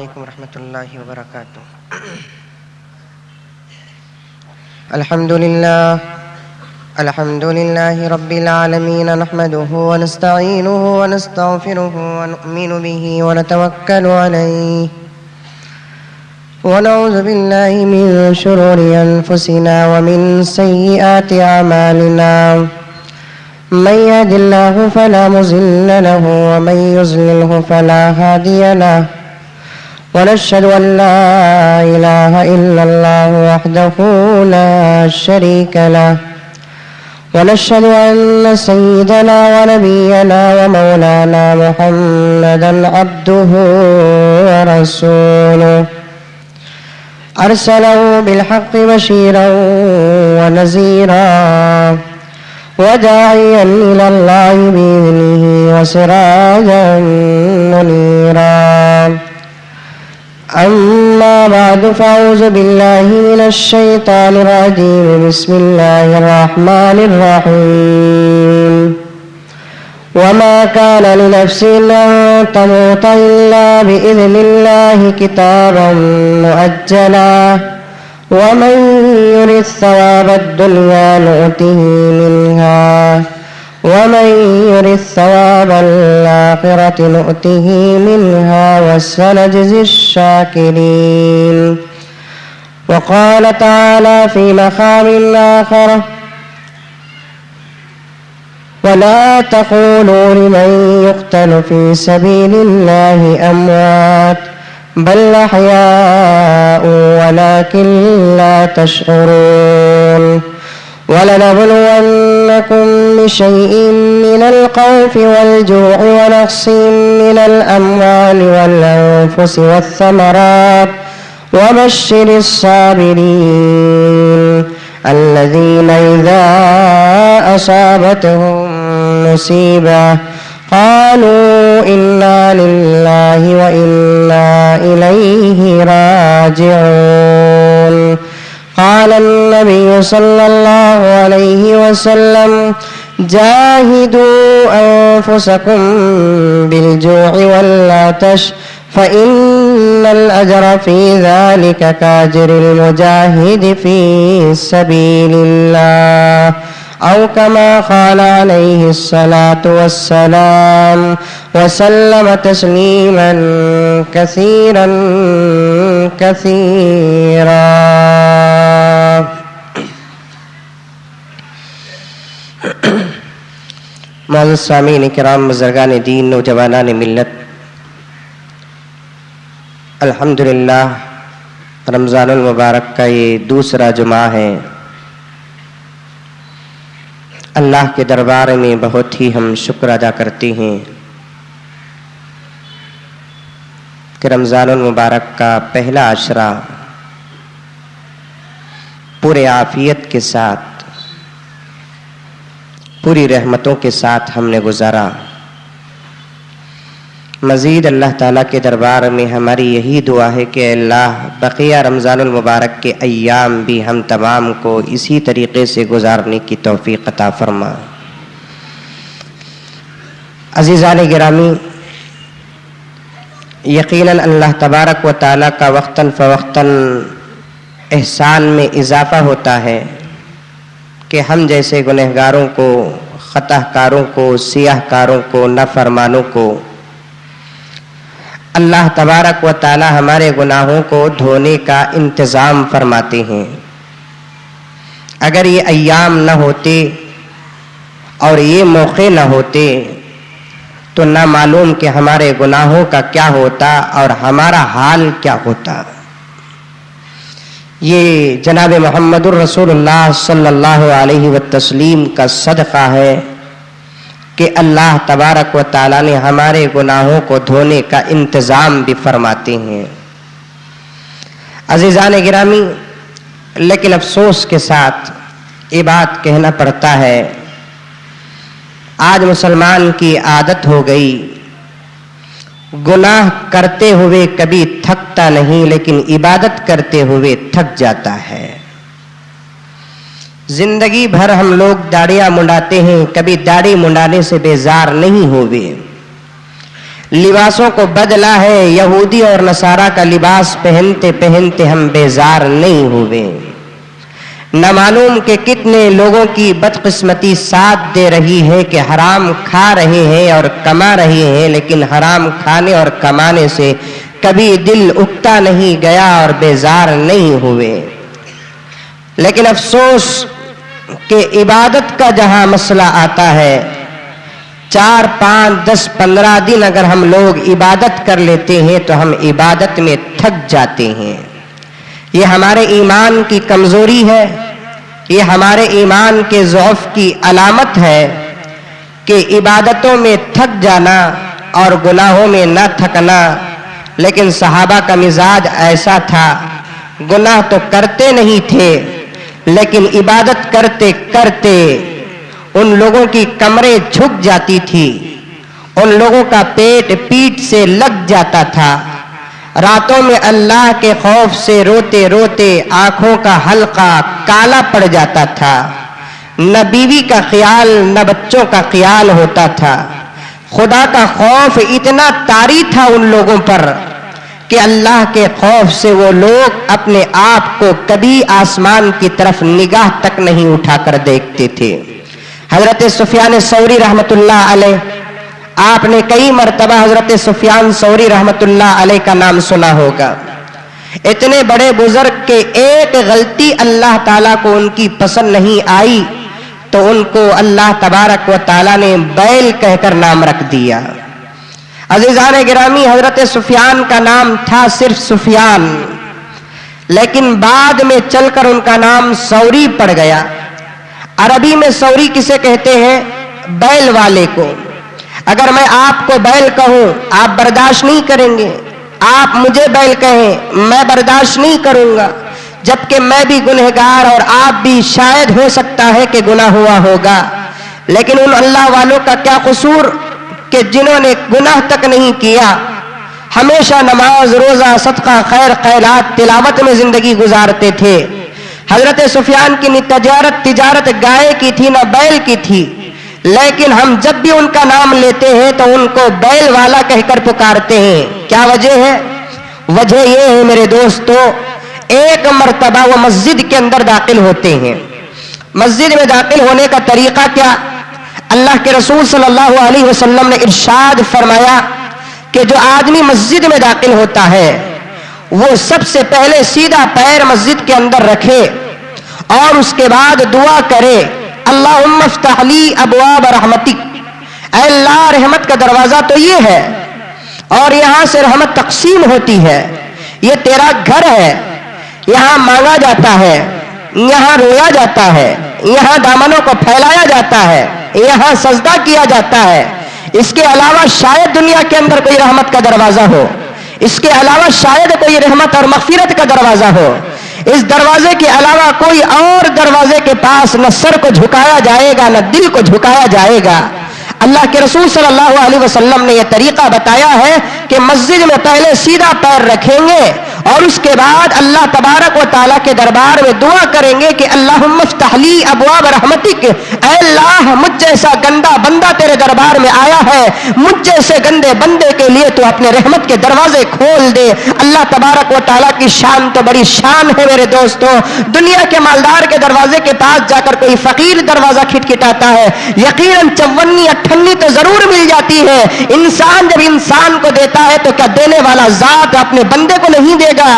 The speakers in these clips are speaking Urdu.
علیکم ورحمۃ اللہ وبرکاتہ۔ الحمد للہ رب العالمین، نحمده ونستعینه ونستغفره ونؤمن به ونتوکل علیہ، ونعوذ باللہ من شرور انفسنا ومن سیئات اعمالنا، من يهد الله فلا مضل له ومن يضلل فلا هادي له، ونشهد أن لا إله إلا الله وحده لا شريك له، ونشهد أن سيدنا ونبينا ومولانا محمدا عبده ورسوله، أرسله بالحق بشيرا ونذيرا وداعيا إلى الله بإذنه وسراجا منيرا، أما بعد فأعوذ بالله من الشيطان الرجيم، بسم الله الرحمن الرحيم، وما كان لنفس أن تموت إلا بإذن الله كتابا مؤجلا، ومن يرد ثواب الدنيا نؤته منها، ومن يرد ثواب الآخرة نؤته منها وسنجزي الشاكرين. وقال تعالى في مقام آخر: ولا تقولوا لمن يقتل في سبيل الله أموات بل أحياء ولكن لا تشعرون. ولنبلونكم بشيء من الخوف والجوع ونقص من الأموال والأنفس والثمرات وبشر الصابرين الذين إذا أصابتهم مصيبة قالوا إنا لله وإنا إليه راجعون. قال النبي صلى الله عليه وسلم: جاهدوا أنفسكم بالجوع والعطش فإن الأجر في ذلك كأجر المجاهد في سبيل الله، أو كما قال عليه الصلاة والسلام، وسلم تسليما كثيرا كثيرا. معزز سامعین کرام، بزرگان دین، نوجوانان ملت، الحمدللہ رمضان المبارک کا یہ دوسرا جمعہ ہے۔ اللہ کے دربار میں بہت ہی ہم شکر ادا کرتے ہیں کہ رمضان المبارک کا پہلا عشرہ پورے عافیت کے ساتھ، پوری رحمتوں کے ساتھ ہم نے گزارا۔ مزید اللہ تعالیٰ کے دربار میں ہماری یہی دعا ہے کہ اللہ بقیہ رمضان المبارک کے ایام بھی ہم تمام کو اسی طریقے سے گزارنے کی توفیق عطا فرما۔ عزیزان گرامی، یقیناً اللہ تبارک و تعالیٰ کا وقتاً فوقتاً احسان میں اضافہ ہوتا ہے کہ ہم جیسے گنہگاروں کو، خطا کاروں کو، سیاہ کاروں کو، نافرمانوں کو اللہ تبارک و تعالی ہمارے گناہوں کو دھونے کا انتظام فرماتے ہیں۔ اگر یہ ایام نہ ہوتے اور یہ موقع نہ ہوتے تو نہ معلوم کہ ہمارے گناہوں کا کیا ہوتا اور ہمارا حال کیا ہوتا۔ یہ جناب محمد الرسول اللہ صلی اللہ علیہ وسلم کا صدقہ ہے کہ اللہ تبارک و تعالیٰ نے ہمارے گناہوں کو دھونے کا انتظام بھی فرماتے ہیں۔ عزیزان گرامی، لیکن افسوس کے ساتھ یہ بات کہنا پڑتا ہے، آج مسلمان کی عادت ہو گئی گناہ کرتے ہوئے کبھی تھکتا نہیں، لیکن عبادت کرتے ہوئے تھک جاتا ہے۔ زندگی بھر ہم لوگ داڑیاں منڈاتے ہیں، کبھی داڑھی منڈانے سے بیزار نہیں ہوئے، لباسوں کو بدلا ہے، یہودی اور نصارہ کا لباس پہنتے پہنتے ہم بیزار نہیں ہوئے۔ نہ معلوم کہ کتنے لوگوں کی بدقسمتی ساتھ دے رہی ہے کہ حرام کھا رہے ہیں اور کما رہے ہیں، لیکن حرام کھانے اور کمانے سے کبھی دل اکتا نہیں گیا اور بیزار نہیں ہوئے۔ لیکن افسوس کہ عبادت کا جہاں مسئلہ آتا ہے، 4 5 10 15 دن اگر ہم لوگ عبادت کر لیتے ہیں تو ہم عبادت میں تھک جاتے ہیں۔ یہ ہمارے ایمان کی کمزوری ہے، یہ ہمارے ایمان کے ضعف کی علامت ہے کہ عبادتوں میں تھک جانا اور گناہوں میں نہ تھکنا۔ لیکن صحابہ کا مزاج ایسا تھا، گناہ تو کرتے نہیں تھے لیکن عبادت کرتے کرتے ان لوگوں کی کمریں جھک جاتی تھی، ان لوگوں کا پیٹ پیٹ سے لگ جاتا تھا، راتوں میں اللہ کے خوف سے روتے روتے آنکھوں کا حلقہ کالا پڑ جاتا تھا، نہ بیوی کا خیال نہ بچوں کا خیال ہوتا تھا۔ خدا کا خوف اتنا طاری تھا ان لوگوں پر کہ اللہ کے خوف سے وہ لوگ اپنے آپ کو کبھی آسمان کی طرف نگاہ تک نہیں اٹھا کر دیکھتے تھے۔ حضرت سفیان ثوری رحمت اللہ علیہ، آپ نے کئی مرتبہ حضرت سفیان ثوری رحمت اللہ علیہ کا نام سنا ہوگا۔ اتنے بڑے بزرگ کے ایک غلطی اللہ تعالیٰ کو ان کی پسند نہیں آئی تو ان کو اللہ تبارک و تعالیٰ نے بیل کہہ کر نام رکھ دیا۔ عزیزان گرامی، حضرت سفیان کا نام تھا صرف سفیان، لیکن بعد میں چل کر ان کا نام ثوری پڑ گیا۔ عربی میں ثوری کسے کہتے ہیں؟ بیل والے کو۔ اگر میں آپ کو بیل کہوں آپ برداشت نہیں کریں گے، آپ مجھے بیل کہیں میں برداشت نہیں کروں گا، جبکہ میں بھی گنہگار اور آپ بھی شاید ہو سکتا ہے کہ گناہ ہوا ہوگا۔ لیکن ان اللہ والوں کا کیا قصور کہ جنہوں نے گناہ تک نہیں کیا، ہمیشہ نماز روزہ صدقہ خیر خیرات تلاوت میں زندگی گزارتے تھے۔ حضرت سفیان کی نہ تجارت گائے کی تھی نہ بیل کی تھی، لیکن ہم جب بھی ان کا نام لیتے ہیں تو ان کو بیل والا کہہ کر پکارتے ہیں۔ کیا وجہ ہے؟ وجہ یہ ہے میرے دوستو، ایک مرتبہ وہ مسجد کے اندر داخل ہوتے ہیں۔ مسجد میں داخل ہونے کا طریقہ کیا؟ اللہ کے رسول صلی اللہ علیہ وسلم نے ارشاد فرمایا کہ جو آدمی مسجد میں داخل ہوتا ہے وہ سب سے پہلے سیدھا پیر مسجد کے اندر رکھے اور اس کے بعد دعا کرے، اللہم افتح لی ابواب رحمتک، اے اللہ رحمت کا دروازہ تو یہ ہے اور یہاں سے رحمت تقسیم ہوتی ہے، یہ تیرا گھر ہے، یہاں مانگا جاتا ہے، یہاں رویا جاتا ہے، یہاں دامنوں کو پھیلایا جاتا ہے، یہاں سجدہ کیا جاتا ہے۔ اس کے علاوہ شاید دنیا کے اندر کوئی رحمت کا دروازہ ہو، اس کے علاوہ شاید کوئی رحمت اور مغفرت کا دروازہ ہو، اس دروازے کے علاوہ کوئی اور دروازے کے پاس نہ سر کو جھکایا جائے گا نہ دل کو جھکایا جائے گا۔ اللہ کے رسول صلی اللہ علیہ وسلم نے یہ طریقہ بتایا ہے کہ مسجد میں پہلے سیدھا پیر رکھیں گے اور اس کے بعد اللہ تبارک و تعالیٰ کے دربار میں دعا کریں گے کہ اللہم افتح لی ابواب رحمتک، اے اللہ مجھ جیسا گندا بندہ تیرے دربار میں آیا ہے، مجھ جیسے گندے بندے کے لیے تو اپنے رحمت کے دروازے کھول دے۔ اللہ تبارک و تعالیٰ کی شان تو بڑی شان ہے میرے دوستو، دنیا کے مالدار کے دروازے کے پاس جا کر کوئی فقیر دروازہ کھٹکھٹاتا ہے، یقیناً 54 58 تو ضرور مل جاتی ہے۔ انسان جب انسان کو دیتا ہے تو کیا دینے والا ذات اپنے بندے کو نہیں دے گا؟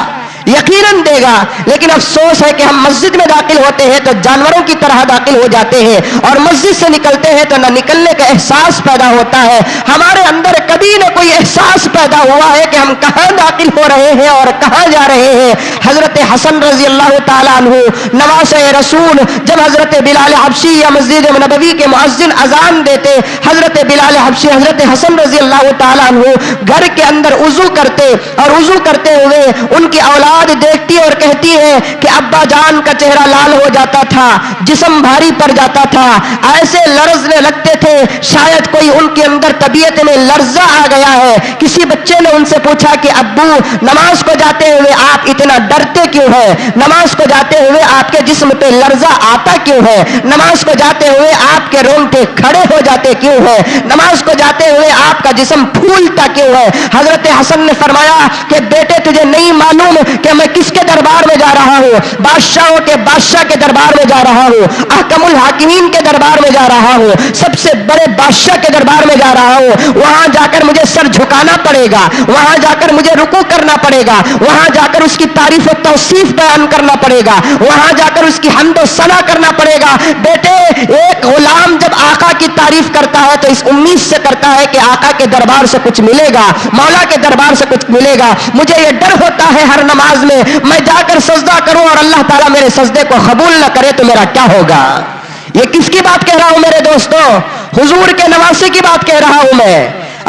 یقیناً دے گا، لیکن افسوس ہے کہ ہم مسجد میں داخل ہوتے ہیں تو جانوروں کی طرح داخل ہو جاتے ہیں اور مسجد سے نکلتے ہیں تو نہ نکلنے کا احساس پیدا ہوتا ہے۔ ہمارے اندر کبھی نہ کوئی احساس پیدا ہوا ہے کہ ہم کہاں داخل ہو رہے ہیں اور کہاں جا رہے ہیں۔ حضرت حسن رضی اللہ تعالیٰ عنہ نواسہ رسول، جب حضرت بلال حبشی یا مسجد نبوی کے مؤذن اذان دیتے، حضرت بلال حبشی حضرت حسن رضی اللہ تعالیٰ عنہ گھر کے اندر وضو کرتے اور وضو کرتے ہوئے ان کی اولاد دیکھتی اور کہتی ہے کہ ابا جان کا چہرہ لال ہو جاتا تھا، جسم بھاری پڑ جاتا تھا، ایسے لرزنے لگتے تھے شاید کوئی ان کے اندر طبیعت میں لرزہ آ گیا ہے۔ کسی بچے نے ان سے پوچھا کہ ابو نماز کو جاتے ہوئے آپ اتنا ڈرتے تھکتے کیوں ہیں؟ نماز کو جاتے ہوئے آپ کے جسم پہ لرزہ آتا کیوں ہے؟ نماز کو جاتے ہوئے آپ کے رونگٹے کھڑے ہو جاتے کیوں ہیں؟ نماز کو جاتے ہوئے آپ کا جسم پھولتا کیوں ہے؟ حضرت حسن نے فرمایا کہ بیٹے تجھے نہیں معلوم کہ میں کس کے دربار میں جا رہا ہوں؟ بادشاہوں کے بادشاہ کے دربار میں جا رہا ہوں، احکم الحاکمین کے دربار میں جا رہا ہوں، سب سے بڑے بادشاہ کے دربار میں جا رہا ہوں۔ وہاں جا کر مجھے سر جھکانا پڑے گا، وہاں جا کر مجھے رکوع کرنا پڑے گا، وہاں جا کر اس کی تعریف و توصیف بیان کرنا پڑے گا، وہاں جا کر اس کی حمد و ثنا کرنا پڑے گا۔ بیٹے ایک غلام جب آقا کی تعریف کرتا ہے تو اس امید سے کرتا ہے کہ آقا کے دربار سے کچھ ملے گا، مولا کے دربار سے کچھ ملے گا۔ مجھے یہ ڈر ہوتا ہے ہر نماز میں جا کر سجدہ کروں اور اللہ تعالیٰ میرے سجدے کو قبول نہ کرے تو میرا کیا ہوگا؟ یہ کس کی بات کہہ رہا ہوں میرے دوستوں؟ حضور کے نواسے کی بات کہہ رہا ہوں میں،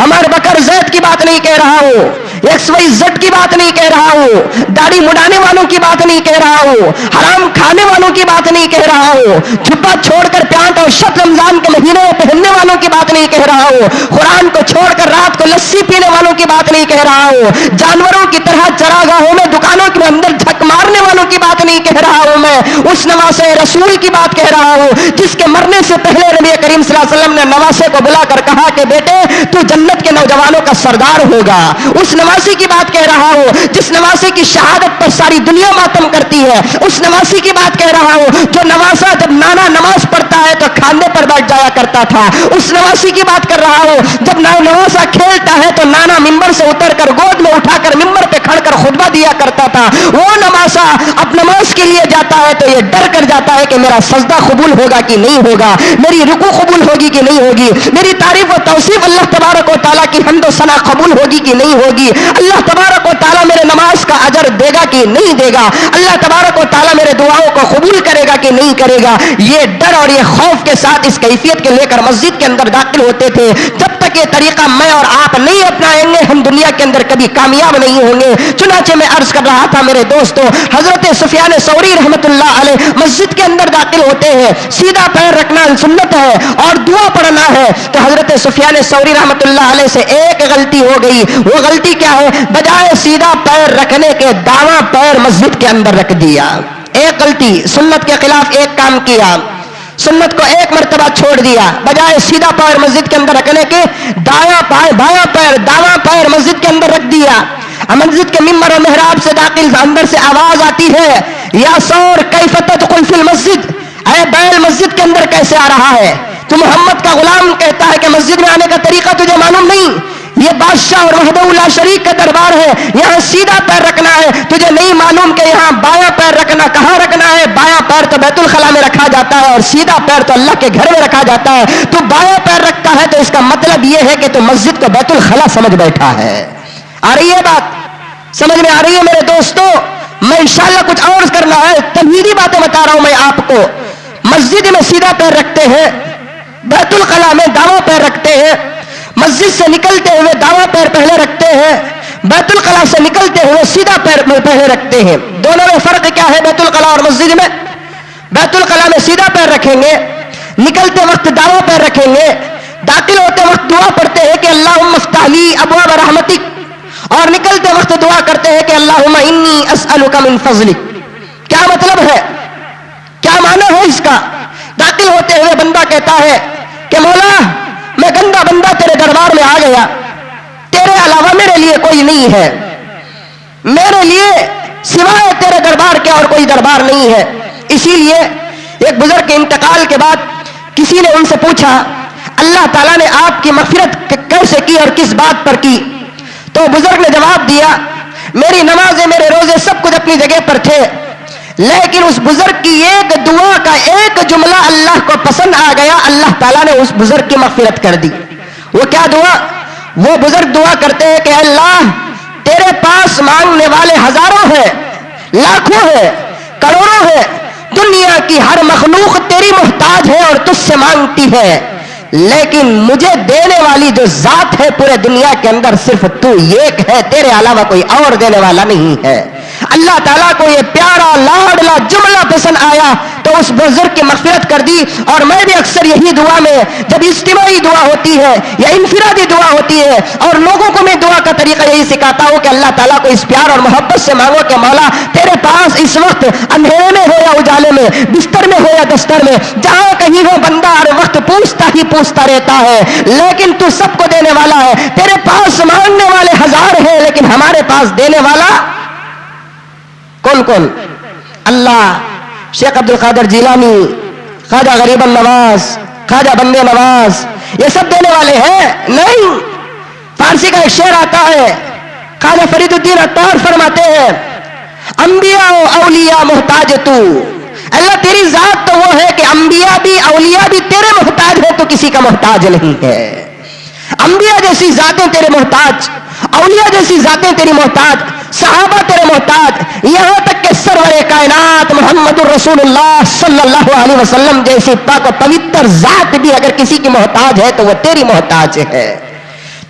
عمر بکر زید کی بات نہیں کہہ رہا ہوں، XYZ کی بات نہیں کہہ رہا ہوں، داڑھی مڈانے والوں کی بات نہیں کہہ رہا ہوں، حرام کھانے والوں کی بات نہیں کہہ رہا ہوں، جھبا چھوڑ کر پیانٹ اور شرط رمضان کے مہینے میں پہننے والوں کی بات نہیں کہہ رہا ہوں، قرآن کو چھوڑ کر رات کو لسی پینے والوں کی بات نہیں کہہ رہا ہوں، جانوروں کی طرح چراگاہوں میں دکانوں کے اندر جھک مارنے والوں کی بات نہیں کہہ رہا ہوں، میں اس نواسے رسول کی بات کہہ رہا ہوں جس کے مرنے سے پہلے نبی کریم صلی اللہ علیہ وسلم نے نواسے کو بلا کر کہا کہ بیٹے تو جنت کے نوجوانوں کا سردار ہوگا۔ اس نواسی کی بات کہہ رہا ہوں جس نواسی کی شہادت پر ساری دنیا ماتم کرتی ہے، اس نواسی کی بات کہہ رہا ہوں جو نواسا جب نانا نماز پڑھتا ہے تو کھانے پر بیٹھ جایا کرتا تھا، اس نواسی کی بات کر رہا ہوں جب نواسا کھیلتا ہے تو نانا ممبر سے اتر کر گود میں اٹھا کر ممبر پہ کھڑ کر خطبہ دیا کرتا تھا۔ وہ نواسا اب نماز کے لیے جاتا ہے تو یہ ڈر کر جاتا ہے کہ میرا سجدہ قبول ہوگا کہ نہیں ہوگا، میری رکوع قبول ہوگی کہ نہیں ہوگی، میری تعریف و توصیف اللہ تبارک و تعالیٰ کی حمد و ثنا قبول ہوگی کہ نہیں ہوگی، اللہ تبارک و تعالیٰ میرے نماز کا اجر دے گا کہ نہیں دے گا، اللہ تبارک و تعالیٰ میرے دعاؤں کو قبول کرے گا کہ نہیں کرے گا۔ یہ ڈر اور یہ خوف کے ساتھ اس کیفیت کے لے کر مسجد کے اندر داخل ہوتے تھے۔ جب تک یہ طریقہ میں اور آپ نہیں اپنائیں گے ہم دنیا کے اندر کبھی کامیاب نہیں ہوں گے۔ چنانچہ میں عرض کر رہا تھا میرے دوستو، حضرت سفیان ثوری رحمت اللہ علیہ مسجد کے اندر داخل ہوتے ہیں، سیدھا پیر رکھنا سنت ہے اور دعا پڑھنا ہے، تو حضرت سفیان ثوری رحمت اللہ علیہ سے ایک غلطی ہو گئی۔ وہ غلطی کیا ہے؟ بجائے سیدھا پیر رکھنے کے داواں پیر مسجد کے اندر رکھ دیا۔ ایک غلطی، سنت کے خلاف ایک کام کیا، سنت کو ایک مرتبہ چھوڑ دیا، بجائے سیدھا پیر مسجد کے اندر رکھنے کے بایاں پیر داواں پیر مسجد کے اندر رکھ دیا۔ مسجد کے ممبر و محراب سے داخل اندر سے آواز آتی ہے، یا سور کیف تدخل فی المسجد، اے بیل مسجد کے اندر کیسے آ رہا ہے؟ تو محمد کا غلام کہتا ہے کہ مسجد میں آنے کا طریقہ تجھے معلوم نہیں؟ یہ بادشاہ اور وحدہ لا شریک کا دربار ہے، یہاں سیدھا پیر رکھنا ہے، تجھے نہیں معلوم کہ یہاں بایاں پیر رکھنا کہاں رکھنا ہے؟ بایاں پیر تو بیت الخلا میں رکھا جاتا ہے اور سیدھا پیر تو اللہ کے گھر میں رکھا جاتا ہے، تو بایاں پیر رکھتا ہے تو اس کا مطلب یہ ہے کہ تو مسجد کو بیت الخلا سمجھ بیٹھا ہے۔ آ رہی ہے بات؟ سمجھ میں آ رہی ہے میرے دوستو؟ میں انشاءاللہ کچھ اور کرنا ہے، تمہیدی باتیں بتا رہا ہوں میں آپ کو۔ مسجد میں سیدھا پیر رکھتے ہیں، بیت الخلا میں داواں پیر رکھتے ہیں، مسجد سے نکلتے ہوئے داواں پیر پہلے رکھتے ہیں، بیت الخلا سے نکلتے ہوئے سیدھا پیر پہلے رکھتے ہیں۔ دونوں میں فرق کیا ہے بیت الخلا اور مسجد میں؟ بیت الخلا میں سیدھا پیر رکھیں گے، نکلتے وقت داواں پیر رکھیں گے، داخل ہوتے وقت دعا پڑھتے ہیں کہ اللہم افتح لی ابواب رحمتک، اور نکلتے وقت دعا کرتے ہیں کہ اللہم انی اسألک من فضلک۔ کیا مطلب ہے؟ کیا معنی ہے اس کا؟ داخل ہوتے ہوئے بندہ کہتا ہے کہ مولا میں گندا بندہ تیرے دربار میں آ گیا، تیرے علاوہ میرے لیے کوئی نہیں ہے، میرے لیے سوائے تیرے دربار کے اور کوئی دربار نہیں ہے۔ اسی لیے ایک بزرگ کے انتقال کے بعد کسی نے ان سے پوچھا اللہ تعالیٰ نے آپ کی مغفرت کیسے کی اور کس بات پر کی؟ تو بزرگ نے جواب دیا میری نمازیں میرے روزے سب کچھ اپنی جگہ پر تھے، لیکن اس بزرگ کی ایک دعا کا ایک جملہ اللہ کو پسند آ گیا، اللہ تعالیٰ نے اس بزرگ کی مغفرت کر دی۔ وہ کیا دعا؟ وہ بزرگ دعا کرتے ہیں کہ اللہ تیرے پاس مانگنے والے ہزاروں ہیں، لاکھوں ہیں، کروڑوں ہیں، دنیا کی ہر مخلوق تیری محتاج ہے اور تجھ سے مانگتی ہے، لیکن مجھے دینے والی جو ذات ہے پورے دنیا کے اندر صرف تو ایک ہے، تیرے علاوہ کوئی اور دینے والا نہیں ہے۔ اللہ تعالیٰ کو یہ پیارا لاڈلا جملہ پسند آیا تو اس بزرگ کی مغفرت کر دی. اور میں بھی اکثر یہی دعا میں جب اجتماعی دعا ہوتی ہے یا انفرادی دعا ہوتی ہے اور لوگوں کو میں دعا کا طریقہ یہی سکھاتا ہوں کہ اللہ تعالیٰ کو اس پیار اور محبت سے مانگو کہ مولا تیرے پاس اس وقت اندھیرے میں ہو یا اجالے میں، بستر میں ہو یا دستر میں، جہاں کہیں ہو بندہ ہر وقت پوچھتا رہتا ہے، لیکن تو سب کو دینے والا ہے. تیرے پاس مانگنے والے ہزار ہیں لیکن ہمارے پاس دینے والا کون کون؟ اللہ. شیخ عبد القادر جیلانی، خواجہ غریب النواز، خواجہ بندے نواز، یہ سب دینے والے ہیں؟ نہیں. فارسی کا ایک شعر آتا ہے، خواجہ فرید الدین عطار فرماتے ہیں انبیاء و اولیاء محتاج تو. اللہ تیری ذات تو وہ ہے کہ انبیاء بھی اولیاء بھی تیرے محتاج ہے، تو کسی کا محتاج نہیں ہے. انبیاء جیسی ذاتیں تیرے محتاج، اولیاء جیسی ذاتیں تیری محتاج، صحابہ تیرے محتاج، یہاں تک کہ سرور کائنات محمد الرسول اللہ صلی اللہ علیہ وسلم جیسی پاک و پوتر ذات بھی اگر کسی کی محتاج ہے تو وہ تیری محتاج ہے.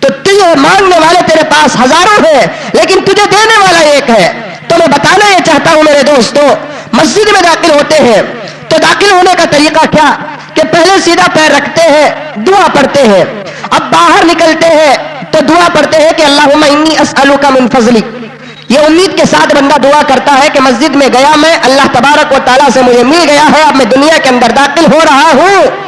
تو تجھے مانگنے والے تیرے پاس ہزاروں ہیں لیکن تجھے دینے والا ایک ہے. تو میں بتانا یہ چاہتا ہوں میرے دوستو، مسجد میں داخل ہوتے ہیں تو داخل ہونے کا طریقہ کیا کہ پہلے سیدھا پیر رکھتے ہیں، دعا پڑھتے ہیں. اب باہر نکلتے ہیں تو دعا پڑھتے ہیں کہ اللہم انی اسألک من فضلک. یہ امید کے ساتھ بندہ دعا کرتا ہے کہ مسجد میں گیا میں، اللہ تبارک و تعالیٰ سے مجھے مل گیا ہے، اب میں دنیا کے اندر داخل ہو رہا ہوں.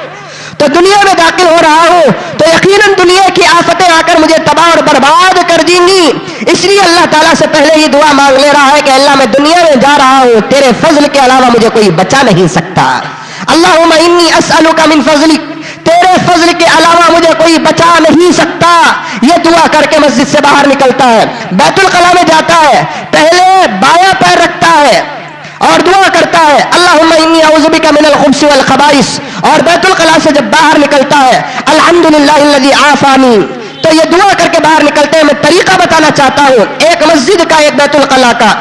تو دنیا میں داخل ہو رہا ہوں تو یقیناً دنیا کی آفتیں آ کر مجھے تباہ اور برباد کر دیں گی. اس لیے اللہ تعالیٰ سے پہلے یہ دعا مانگ لے رہا ہے کہ اللہ میں دنیا میں جا رہا ہوں، تیرے فضل کے علاوہ مجھے کوئی بچا نہیں سکتا. اللہم انی اسألک من فضلک، تیرے فضل کے علاوہ مجھے کوئی بچا نہیں سکتا. یہ دعا کر کے مسجد سے باہر نکلتا ہے، بیت الخلاء میں جاتا ہے، پہلے بایاں پیر رکھتا ہے اور دعا کرتا ہے اللہم انی اعوذ بک من الخبث والخبائث. اور بیت الخلاء سے جب باہر نکلتا ہے الحمدللہ الذی عافانی. تو یہ دعا کر کے باہر نکلتے ہیں. میں طریقہ بتانا چاہتا ہوں، ایک مسجد کا ایک بیت الخلاء کا.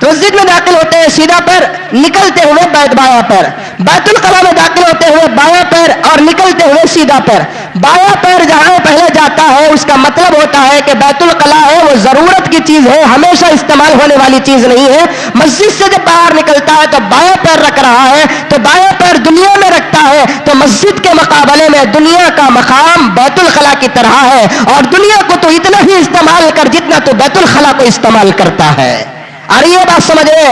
مسجد میں داخل ہوتے ہیں سیدھا پیر، نکلتے ہوئے بایاں پیر. بیت الخلاء میں داخل ہوتے ہوئے بایاں پیر اور نکلتے ہوئے سیدھا پیر. بایاں پیر جہاں پہلے جاتا ہے اس کا مطلب ہوتا ہے کہ بیت الخلاء ہے وہ ضرورت کی چیز ہے، ہمیشہ استعمال ہونے والی چیز نہیں ہے. مسجد سے جب باہر نکلتا ہے تو بایاں پیر رکھ رہا ہے، تو بایاں پیر دنیا میں رکھتا ہے. تو مسجد کے مقابلے میں دنیا کا مقام بیت الخلاء کی طرح ہے، اور دنیا کو تو اتنا ہی استعمال کر جتنا تو بیت الخلاء کو استعمال کرتا ہے. اور یہ بات سمجھے،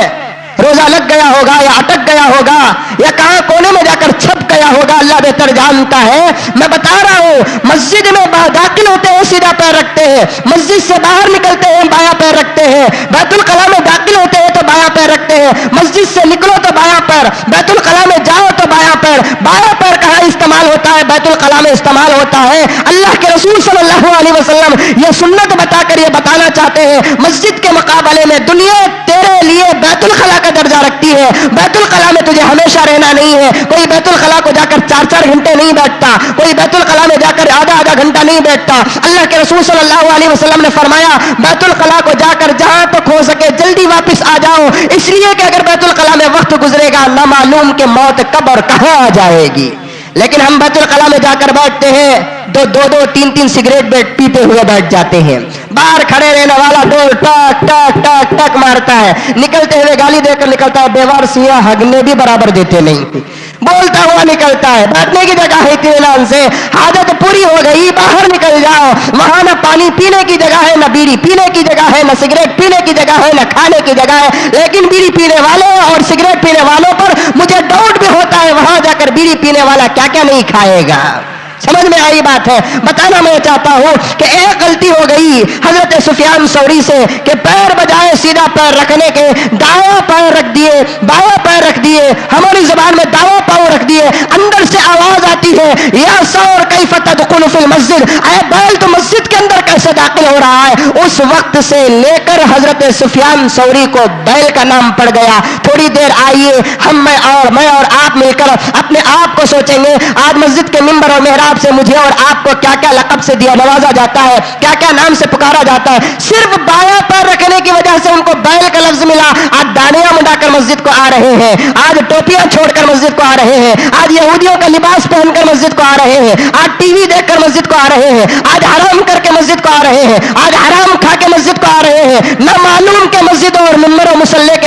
روزہ لگ گیا ہوگا یا اٹک گیا ہوگا یا کہاں کونے میں جا کر چھپ گیا ہوگا، اللہ بہتر جانتا ہے. میں بتا رہا ہوں مسجد میں داخل ہوتے ہیں سیدھا پیر رکھتے ہیں، مسجد سے باہر نکلتے ہیں بایاں پیر رکھتے ہیں. بیت الخلاء میں داخل ہوتے ہیں تو بایاں پیر رکھتے ہیں، مسجد سے نکلو تو بایاں پیر، بیت الخلاء میں جاؤ تو بایاں پیر. بایاں پیر کہاں استعمال ہوتا ہے؟ بیت الخلاء میں استعمال ہوتا ہے. اللہ کے رسول صلی اللہ علیہ وسلم یہ سنت بتا کر یہ بتانا چاہتے ہیں مسجد کے مقابلے میں دنیا تیرے لیے بیت الخلاء کا درجہ رکھتی ہے. بیت الخلاء میں تجھے ہمیشہ رہنا نہیں ہے. کوئی بیت الخلاء کو جا کر 4-4 گھنٹے نہیں بیٹھتا، کوئی بیت الخلاء میں جا کر آدھا گھنٹہ نہیں بیٹھتا. اللہ کے رسول صلی اللہ علیہ وسلم نے فرمایا بیت الخلاء کو جا کر جہاں تک ہو سکے جلدی واپس آ جاؤ، اس لیے کہ اگر بیت الخلاء میں وقت گزرے گا نہ معلوم کہ موت کب اور کہاں آ جائے گی. لیکن ہم بیت الخلاء میں جا کر بیٹھتے ہیں تو 2-3 سگریٹ پیتے ہوئے بیٹھ جاتے ہیں. باہر کھڑے رہنے والا ڈور ٹک ٹک ٹک ٹک مارتا ہے، نکلتے ہوئے گالی دے کر نکلتا ہے، بیوار سیاہ ہگنے بھی برابر دیتے نہیں، بولتا ہوا نکلتا ہے. بیٹھنے کی جگہ ہے اطمینان سے، حاجت پوری ہو گئی باہر نکل جاؤ. وہاں نہ پانی پینے کی جگہ ہے، نہ بیڑی پینے کی جگہ ہے، نہ سگریٹ پینے کی جگہ ہے، نہ کھانے کی جگہ ہے. لیکن بیڑی پینے والوں اور سگریٹ پینے والوں پر مجھے ڈاؤٹ بھی ہوتا ہے وہاں جا کر بیڑی پینے والا کیا کیا نہیں کھائے گا. سمجھ میں آئی بات ہے؟ بتانا میں چاہتا ہوں کہ ایک غلطی ہو گئی حضرت سفیان ثوری سے کہ پیر بجائے سیدھا پیر رکھنے کے دایاں پیر رکھ دیے، بایاں پیر رکھ دیے، ہماری زبان میں دایاں پاؤں رکھ دیے. اندر سے آواز آتی ہے یا ثور کیف تدخل فی المسجد، اے بیل تو مسجد کے اندر کیسے داخل ہو رہا ہے. اس وقت سے لے کر حضرت سفیان ثوری کو بیل کا نام پڑ گیا. تھوڑی دیر آئیے میں اور آپ مل کر اپنے آپ کو سوچیں گے آج مسجد کے ممبر اور محراب سے مجھے اور آپ کو کیا کیا لقب سے دیا نوازا جاتا ہے، کیا کیا نام سے پکارا جاتا ہے. صرف بایاں پیر رکھنے کی وجہ سے ان کو بیل کا لفظ ملا. آج دانیاں منڈا کر مسجد کو آ رہے ہیں، آج ٹوپیاں چھوڑ کر مسجد کو آ رہے ہیں، آج یہودیوں کا لباس پہن کر مسجد کو آ رہے ہیں، آج ٹی وی دیکھ کر مسجد کو آ رہے ہیں، آج حرام کر کے مسجد کو آ رہے ہیں، آج حرام کھا کے مسجد کو آ رہے ہیں. نہ معلوم کہ مسجد اور ممبر و مصلی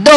2।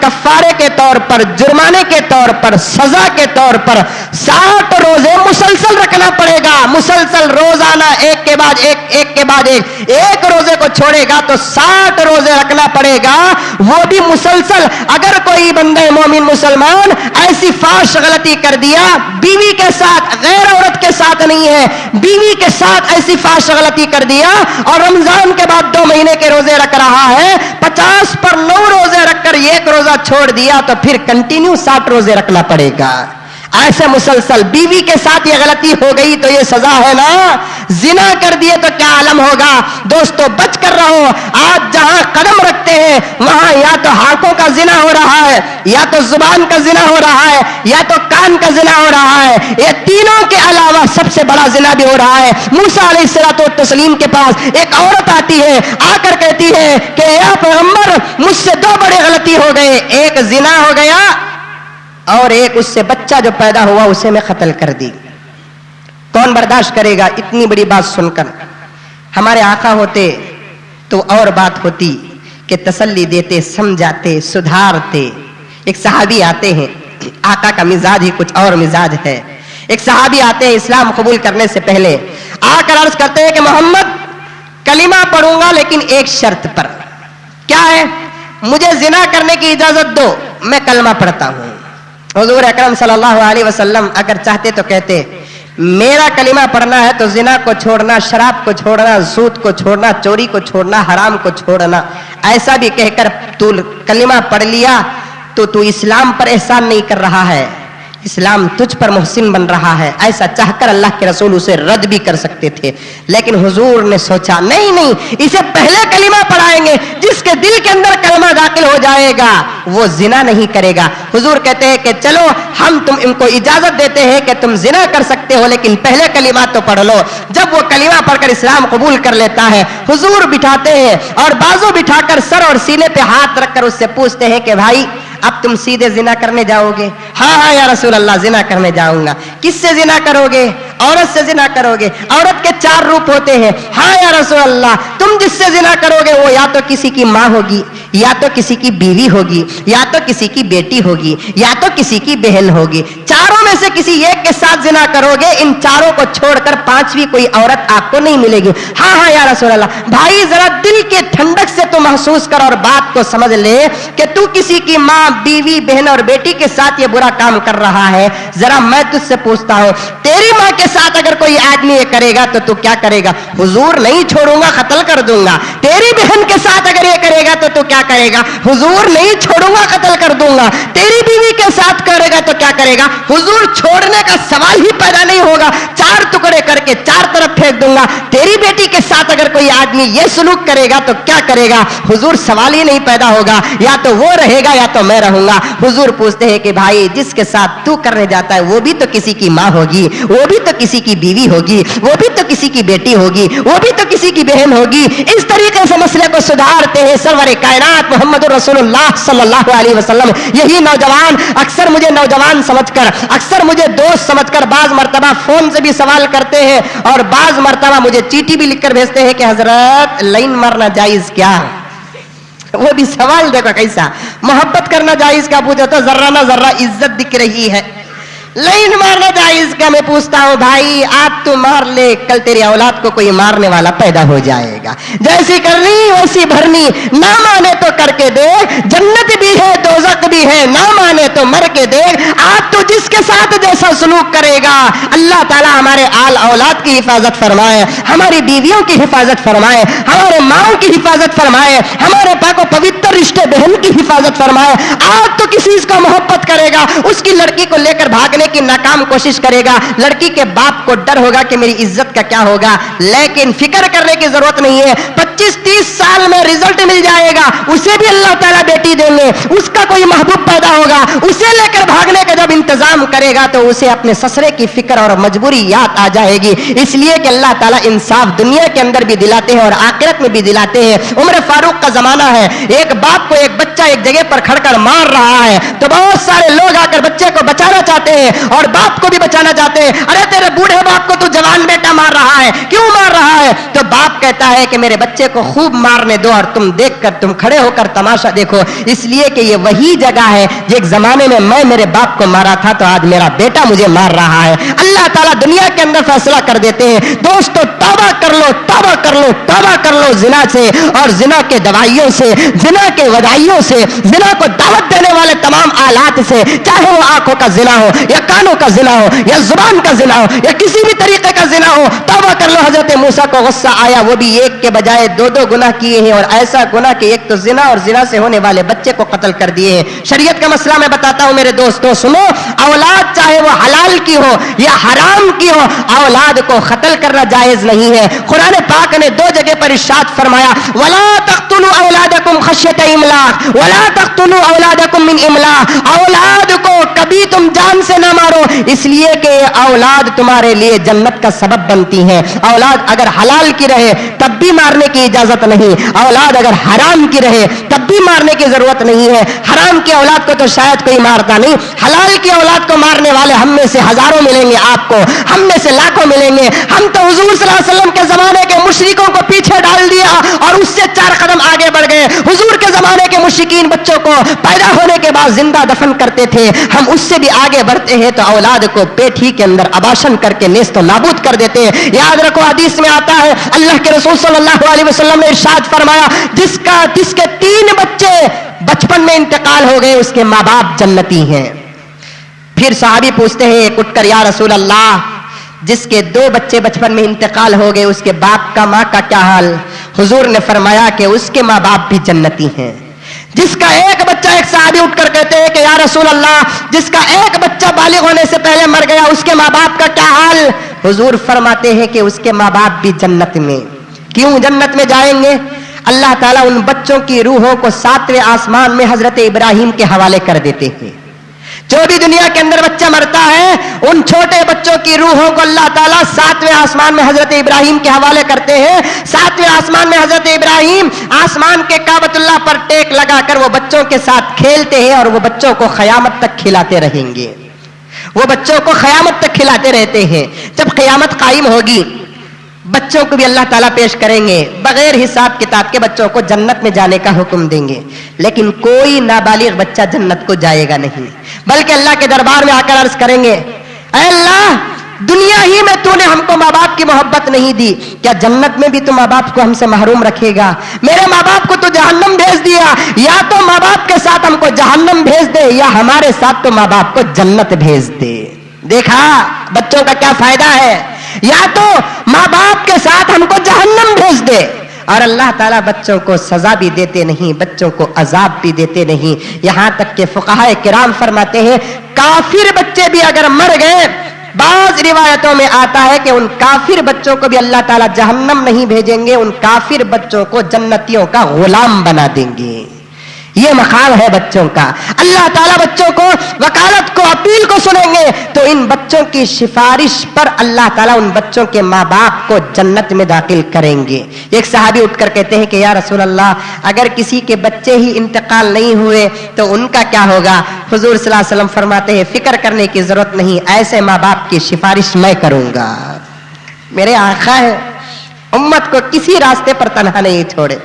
کفارے کے طور پر، جرمانے کے طور پر، سزا کے طور پر 60 روزے مسلسل رکھنا پڑے گا. مسلسل روزانہ ایک کے بعد ایک روزے کو چھوڑے گا تو 60 روزے رکھنا پڑے گا، وہ بھی مسلسل. اگر کوئی بندہ مومن مسلمان ایسی فاحش غلطی کر دیا، بیوی کے ساتھ، غیر عورت کے ساتھ نہیں ہے، بیوی کے ساتھ ایسی فاحش غلطی کر دیا اور رمضان کے بعد 2 مہینے کے روزے رکھ رہا ہے، 50 پر 9 روزے رکھ کر ایک روزہ چھوڑ دیا تو پھر کنٹینیو 60 روزے رکھنا پڑے گا. ایسے مسلسل. بیوی کے ساتھ یہ غلطی ہو گئی تو یہ سزا ہے نا. زنا کر دیے تو کیا عالم ہوگا. دوستو بچ کر رہو. آج جہاں قدم رکھتے ہیں وہاں یا تو ہاتھوں کا زنا ہو رہا ہے، یا تو زبان کا زنا ہو رہا ہے، یا تو کان کا زنا ہو رہا ہے. یہ تینوں کے علاوہ سب سے بڑا زنا بھی ہو رہا ہے. موسیٰ علیہ الصلوۃ والتسلیم کے پاس ایک عورت آتی ہے، آ کر کہتی ہے کہ یا پیغمبر مجھ سے 2 بڑے غلطی ہو گئے، ایک زنا ہو گیا اور ایک اس سے بچہ جو پیدا ہوا اسے میں قتل کر دی. کون برداشت کرے گا اتنی بڑی بات سن کر. ہمارے آقا ہوتے تو اور بات ہوتی کہ تسلی دیتے، سمجھاتے، سدھارتے. ایک صحابی آتے ہیں، آقا کا مزاج ہی کچھ اور مزاج ہے. ایک صحابی آتے ہیں اسلام قبول کرنے سے پہلے، آ کر عرض کرتے ہیں کہ محمد کلمہ پڑھوں گا لیکن ایک شرط پر. کیا ہے؟ مجھے زنا کرنے کی اجازت دو، میں کلمہ پڑھتا ہوں. حضور اکرم صلی اللہ علیہ وسلم اگر چاہتے تو کہتے میرا کلمہ پڑھنا ہے تو زنا کو چھوڑنا، شراب کو چھوڑنا، سود کو چھوڑنا، چوری کو چھوڑنا، حرام کو چھوڑنا. ایسا بھی کہہ کر تو کلمہ پڑھ لیا تو اسلام پر احسان نہیں کر رہا ہے، اسلام تجھ پر محسن بن رہا ہے. ایسا چاہ کر اللہ کے رسول اسے رد بھی کر سکتے تھے، لیکن حضور نے سوچا نہیں، اسے پہلے کلمہ پڑھائیں گے. جس کے دل کے اندر کلمہ داخل ہو جائے گا وہ زنا نہیں کرے گا. حضور کہتے ہیں کہ چلو ہم ان کو اجازت دیتے ہیں کہ تم زنا کر سکتے ہو لیکن پہلے کلمہ تو پڑھ لو. جب وہ کلمہ پڑھ کر اسلام قبول کر لیتا ہے، حضور بٹھاتے ہیں اور بازو بٹھا کر سر اور سینے پہ ہاتھ رکھ کر اس سے پوچھتے ہیں کہ بھائی اب تم سیدھے زنا کرنے جاؤ گے؟ ہاں یا رسول اللہ زنا کرنے جاؤں گا. کس سے زنا کرو گے؟ عورت سے زنا کرو گے. عورت کے 4 روپ ہوتے ہیں. ہاں یا رسول اللہ تم جس سے زنا کرو گے وہ یا تو کسی کی ماں ہوگی، یا تو کسی کی بیوی ہوگی، یا تو کسی کی بیٹی ہوگی، یا تو کسی کی بہن ہوگی. چاروں میں سے کسی ایک کے ساتھ زنا کرو گے. ان چاروں کو چھوڑ کر 5ویں کوئی عورت آپ کو نہیں ملے گی. ہاں یا رسول اللہ. بھائی ذرا دل کے ٹھنڈک سے تو محسوس کر اور بات کو سمجھ لے کہ تو کسی کی ماں، بیوی، بہن اور بیٹی کے ساتھ یہ برا کام کر رہا ہے. ذرا میں تجھ سے پوچھتا ہوں تیری ماں کے ساتھ اگر کوئی آدمی یہ کرے گا تو کیا کرے گا؟ حضور نہیں چھوڑوں گا، قتل کر دوں گا. تیری بہن کے ساتھ اگر یہ کرے گا تو کیا کرے گا؟ حضور نہیں چھوڑوں گا، قتل کر دوں گا. تیری بیوی کے ساتھ کرے گا تو کیا کرے گا؟ حضور چھوڑنے کا سوال ہی پیدا نہیں ہوگا، 4 ٹکڑے کر کے 4 طرف پھینک دوں گا. تیری بیٹی کے ساتھ اگر کوئی آدمی یہ سلوک کرے گا تو کیا کرے گا؟ حضور سوال ہی نہیں پیدا ہوگا، یا تو وہ رہے گا یا تو میں رہوں گا. حضور پوچھتے ہیں کہ بھائی جس کے ساتھ تو کرنے جاتا ہے وہ بھی تو کسی کی ماں ہوگی، وہ بھی تو کسی کی بیوی ہوگی، وہ بھی تو کسی کی بیٹی ہوگی، وہ بھی تو کسی کی بہن ہوگی. اس طریقے سے مسئلے کو سدھارتے ہیں سرور کائنات محمد رسول اللہ صلی اللہ علیہ وسلم. یہی نوجوان اکثر مجھے نوجوان سمجھ کر، اکثر مجھے دوست سمجھ کر بعض مرتبہ فون سے بھی سوال کرتے ہیں اور بعض مرتبہ مجھے چیٹھی بھی لکھ کر بھیجتے ہیں کہ حضرت لائن مارنا جائز کیا؟ وہ بھی سوال دیکھو کیسا. محبت کرنا جائز کیا پوچھا تو ذرہ نہ ذرہ عزت دکھ رہی ہے. لائن مارنا جائز کیا؟ میں پوچھتا ہوں بھائی آپ تو مار لے، کل تیری اولاد کو کوئی مارنے والا پیدا ہو جائے گا. جیسی کرنی ویسی بھرنی، نہ مانے تو کر کے دیکھ، جنت بھی ہے دوزخ بھی ہے، نہ مانے تو مر کے دیکھ. آپ تو جس کے ساتھ جیسا سلوک کرے گا. اللہ تعالیٰ ہمارے آل اولاد کی حفاظت فرمائے، ہماری بیویوں کی حفاظت فرمائے، ہمارے ماؤں کی حفاظت فرمائے، ہمارے پاک و پوتر رشتے بہن کی حفاظت فرمائے. آپ تو کسی کو محبت کرے گا، اس کی لڑکی کو لے کر بھاگنے کی ناکام کوشش کرے گا. لڑکی کے باپ کو ڈر ہوگا کہ میری عزت کا کیا ہوگا، لیکن فکر کرنے کی ضرورت نہیں ہے. 25-30 سال میں رزلٹ مل جائے گا، اسے بھی اللہ تعالیٰ بیٹی دیں گے. اس کا کوئی محبوب پیدا ہوگا، اسے لے کر بھاگنے کا جب انتظام کرے گا تو اسے اپنے سسرے کی فکر اور مجبوری یاد آ جائے گی. اس لیے کہ اللہ تعالیٰ انصاف دنیا کے اندر بھی دلاتے ہیں اور آخرت میں بھی دلاتے ہیں. عمر فاروق کا زمانہ ہے، ایک باپ کو ایک بچہ ایک جگہ پر کھڑ کر مار رہا ہے تو بہت سارے لوگ آ کر بچے کو بچانا چاہتے ہیں. ہیں اور باپ کو بھی بچانا چاہتے ہیں. ارے تیرے بوڑھے باپ کو تو جوان بیٹا مار رہا ہے, کیوں مار رہا ہے؟ تو باپ کہتا ہے کہ میرے بچے کو خوب مارنے دو اور تم دیکھ کر, تم کھڑے ہو کر تماشا دیکھو, اس لیے کہ یہ وہی جگہ ہے جو ایک زمانے میں میرے باپ کو مارا تھا, تو آج میرا بیٹا مجھے مار رہا ہے. اللہ تعالیٰ دنیا کے اندر فیصلہ کر دیتے ہیں. دوستو توبہ کر لو, توبہ کر لو, توبہ کر لو زنا سے اور زنا کے دوائیوں سے, زنا کے ودائیوں سے, زنا کو دعوت دینے والے تمام آلات سے, چاہے وہ آنکھوں کا زنا ہو یا کانوں کا زنا ہو یا زبان کا زنا ہو یا کسی بھی طریقے کا زنا ہو. توبہ کر لو. حضرت موسیٰ کو غصہ آیا, وہ بھی ایک کے بجائے دو گناہ کیے ہیں, اور ایسا گناہ کہ ایک تو زنا اور زنا سے ہونے والے بچے کو قتل کر دیے ہیں. شریعت کا مسئلہ میں بتاتا ہوں میرے دوستوں, سنو. اولاد چاہے وہ حلال کی ہو یا حرام کی ہو, اولاد کو قتل کرنا جائز نہیں ہے. قرآن پاک نے دو جگہ پر ارشاد فرمایا, ولا تقتلوا اولادکم خشیۃ املاق, ولا تقتلوا اولادکم من املاق. اولاد کو کبھی تم جان سے نہ مارو, اس لیے کہ اولاد تمہارے لیے جنت کا سبب بنتی ہے. اولاد اگر حلال کی رہے تب بھی مارنے کی اجازت نہیں, اولاد اگر حرام کی رہے تب بھی مارنے کی ضرورت نہیں ہے. حرام کی اولاد کو تو شاید کوئی مارتا نہیں, حلال کی اولاد کو مارنے والے ہم میں سے ہزاروں ملیں گے, آپ کو ہم میں سے لاکھوں ملیں گے. ہم تو حضور صلی اللہ علیہ وسلم کے زمانے کے مشرکوں کو پیچھے ڈال دیا اور اس سے 4 قدم آگے بڑھ گئے. حضور کے زمانے کے مشرکین بچوں کو پیدا ہونے کے بعد زندہ دفن کرتے تھے, ہم اس سے بھی آگے بڑھتے ہیں تو اولاد کو پیٹ ہی کے اندر اباشن کر کے نیست و نابود کر دیتے ہیں. یاد رکھو, حدیث میں آتا ہے, اللہ کے رسول صلی اللہ علیہ وسلم نے ارشاد فرمایا, جس کے 3 بچے بچپن میں انتقال ہو گئے اس کے ماں باپ جنتی ہیں. پھر صحابی پوچھتے ہیں ایک اٹھ کر, یا رسول اللہ, جس کے 2 بچے بچپن میں انتقال ہو گئے اس کے باپ کا, ماں کا کیا حال؟ حضور نے فرمایا کہ اس کے ماں باپ بھی جنتی ہیں. جس کا ایک بچہ, ایک صحابی اٹھ کر کہتے ہیں کہ یا رسول اللہ, جس کا ایک بچہ بالغ ہونے سے پہلے مر گیا اس کے ماں باپ کا کیا حال؟ حضور فرماتے ہیں کہ اس کے ماں باپ بھی جنت میں. کیوں جنت میں جائیں گے؟ اللہ تعالیٰ ان بچوں کی روحوں کو 7ویں آسمان میں حضرت ابراہیم کے حوالے کر دیتے ہیں. جو بھی دنیا کے اندر بچہ مرتا ہے ان چھوٹے بچوں کی روحوں کو اللہ تعالیٰ 7ویں آسمان میں حضرت ابراہیم کے حوالے کرتے ہیں. 7ویں آسمان میں حضرت ابراہیم آسمان کے کعبۃ اللہ پر ٹیک لگا کر وہ بچوں کے ساتھ کھیلتے ہیں اور وہ بچوں کو قیامت تک کھلاتے رہیں گے. وہ بچوں کو قیامت تک کھلاتے رہتے ہیں. جب قیامت قائم ہوگی بچوں کو بھی اللہ تعالیٰ پیش کریں گے, بغیر حساب کتاب کے بچوں کو جنت میں جانے کا حکم دیں گے. لیکن کوئی نابالغ بچہ جنت کو جائے گا نہیں, بلکہ اللہ کے دربار میں آ کر عرض کریں گے, اے اللہ, دنیا ہی میں تو نے ہم کو ماں باپ کی محبت نہیں دی, کیا جنت میں بھی تو ماں باپ کو ہم سے محروم رکھے گا؟ میرے ماں باپ کو تو جہنم بھیج دیا, یا تو ماں باپ کے ساتھ ہم کو جہنم بھیج دے یا ہمارے ساتھ تو ماں باپ کو جنت بھیج دے. دیکھا بچوں کا کیا فائدہ ہے, یا تو ماں باپ کے ساتھ ہم کو جہنم بھیج دے. اور اللہ تعالیٰ بچوں کو سزا بھی دیتے نہیں, بچوں کو عذاب بھی دیتے نہیں. یہاں تک کہ فقہائے کرام فرماتے ہیں کافر بچے بھی اگر مر گئے, بعض روایتوں میں آتا ہے کہ ان کافر بچوں کو بھی اللہ تعالیٰ جہنم نہیں بھیجیں گے, ان کافر بچوں کو جنتیوں کا غلام بنا دیں گے. یہ مقام ہے بچوں کا. اللہ تعالیٰ بچوں کو وکالت کو, اپیل کو سنیں گے تو ان بچوں کی سفارش پر اللہ تعالیٰ ان بچوں کے ماں باپ کو جنت میں داخل کریں گے. ایک صحابی اٹھ کر کہتے ہیں کہ یا رسول اللہ, اگر کسی کے بچے ہی انتقال نہیں ہوئے تو ان کا کیا ہوگا؟ حضور صلی اللہ علیہ وسلم فرماتے ہیں فکر کرنے کی ضرورت نہیں, ایسے ماں باپ کی سفارش میں کروں گا. میرے آقا ہے, امت کو کسی راستے پر تنہا نہیں چھوڑے.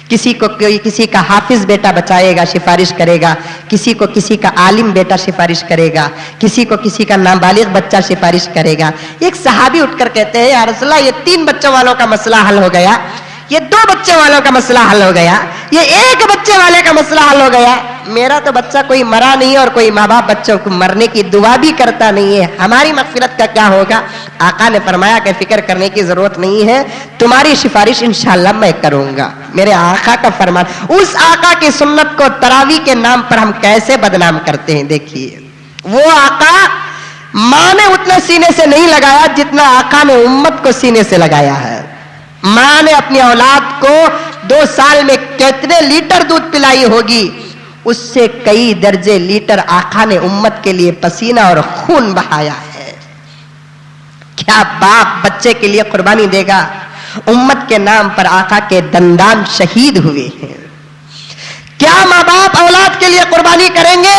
کسی کو کسی کا حافظ بیٹا بچائے گا, سفارش کرے گا, کسی کو کسی کا عالم بیٹا سفارش کرے گا, کسی کو کسی کا نابالغ بچہ سفارش کرے گا. ایک صحابی اٹھ کر کہتے ہیں یا رسول اللہ, یہ 3 بچوں والوں کا مسئلہ حل ہو گیا, یہ 2 بچے والوں کا مسئلہ حل ہو گیا, یہ 1 بچے والے کا مسئلہ حل ہو گیا. میرا تو بچہ کوئی مرا نہیں اور کوئی ماں باپ بچوں کو مرنے کی دعا بھی کرتا نہیں ہے, ہماری مغفرت کا کیا ہوگا؟ آقا نے فرمایا کہ فکر کرنے کی ضرورت نہیں ہے, تمہاری سفارش انشاءاللہ میں کروں گا. میرے آقا کا فرمان, اس آقا کی سنت کو تراویح کے نام پر ہم کیسے بدنام کرتے ہیں. دیکھیے, وہ آقا ماں نے اتنا سینے سے نہیں لگایا جتنا آقا نے امت کو سینے سے لگایا ہے. ماں نے اپنی اولاد کو 2 سال میں کتنے لیٹر دودھ پلائی ہوگی, اس سے کئی درجے لیٹر آقا نے امت کے لیے پسینہ اور خون بہایا ہے. کیا باپ بچے کے لیے قربانی دے گا؟ امت کے نام پر آقا کے دندان شہید ہوئے ہیں. کیا ماں باپ اولاد کے لیے قربانی کریں گے؟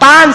5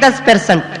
10%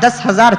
10,000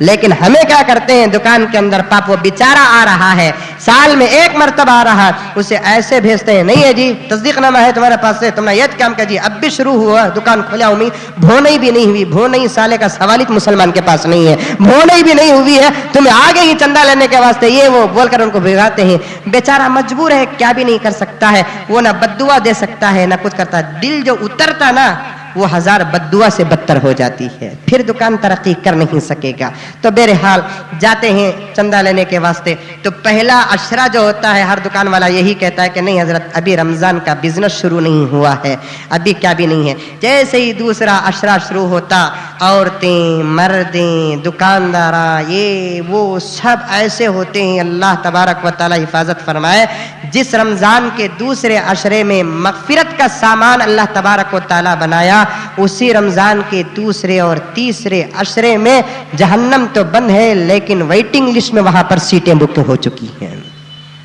لیکن ہمیں کیا کرتے ہیں, دکان کے اندر پاپ وہ بیچارہ آ رہا ہے, سال میں ایک مرتبہ آ رہا, اسے ایسے بھیجتے ہیں, نہیں ہے جی تصدیق نامہ ہے تمہارے پاس سے, تم نے یہ کام کیا جی, اب بھی شروع ہوا, دکان کھولا ہوں, بھونئی بھی نہیں ہوئی, بھونئی سالے کا سوالت مسلمان کے پاس نہیں ہے, بھونئی بھی نہیں ہوئی ہے, تمہیں آگے ہی چندہ لینے کے واسطے یہ وہ بول کر ان کو بھگاتے ہیں. بیچارہ مجبور ہے, کیا بھی نہیں کر سکتا ہے, وہ نہ بددعا دے سکتا ہے نہ کچھ کرتا ہے. دل جو اترتا نا وہ ہزار بددعا سے بدتر ہو جاتی ہے, پھر دکان ترقی کر نہیں سکے گا. تو بہرحال جاتے ہیں چندہ لینے کے واسطے, تو پہلا عشرہ جو ہوتا ہے ہر دکان والا یہی کہتا ہے کہ نہیں حضرت ابھی رمضان کا بزنس شروع نہیں ہوا ہے, ابھی کیا بھی نہیں ہے. جیسے ہی دوسرا عشرہ شروع ہوتا, عورتیں مردیں دکانداراں یہ وہ سب ایسے ہوتے ہیں, اللہ تبارک و تعالی حفاظت فرمائے. جس رمضان کے دوسرے عشرے میں مغفرت کا سامان اللہ تبارک و تعالی بنایا, اسی رمضان کے دوسرے اور تیسرے عشرے میں جہنم تو بند ہے لیکن ویٹنگ لسٹ میں وہاں پر سیٹیں بک ہو چکی ہیں.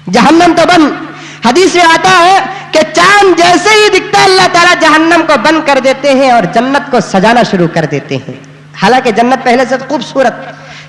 جہنم تو بند, حدیث میں آتا ہے کہ چاند جیسے ہی دکھتا ہے اللہ تعالیٰ جہنم کو بند کر دیتے ہیں اور جنت کو سجانا شروع کر دیتے ہیں. حالانکہ جنت پہلے سے خوبصورت,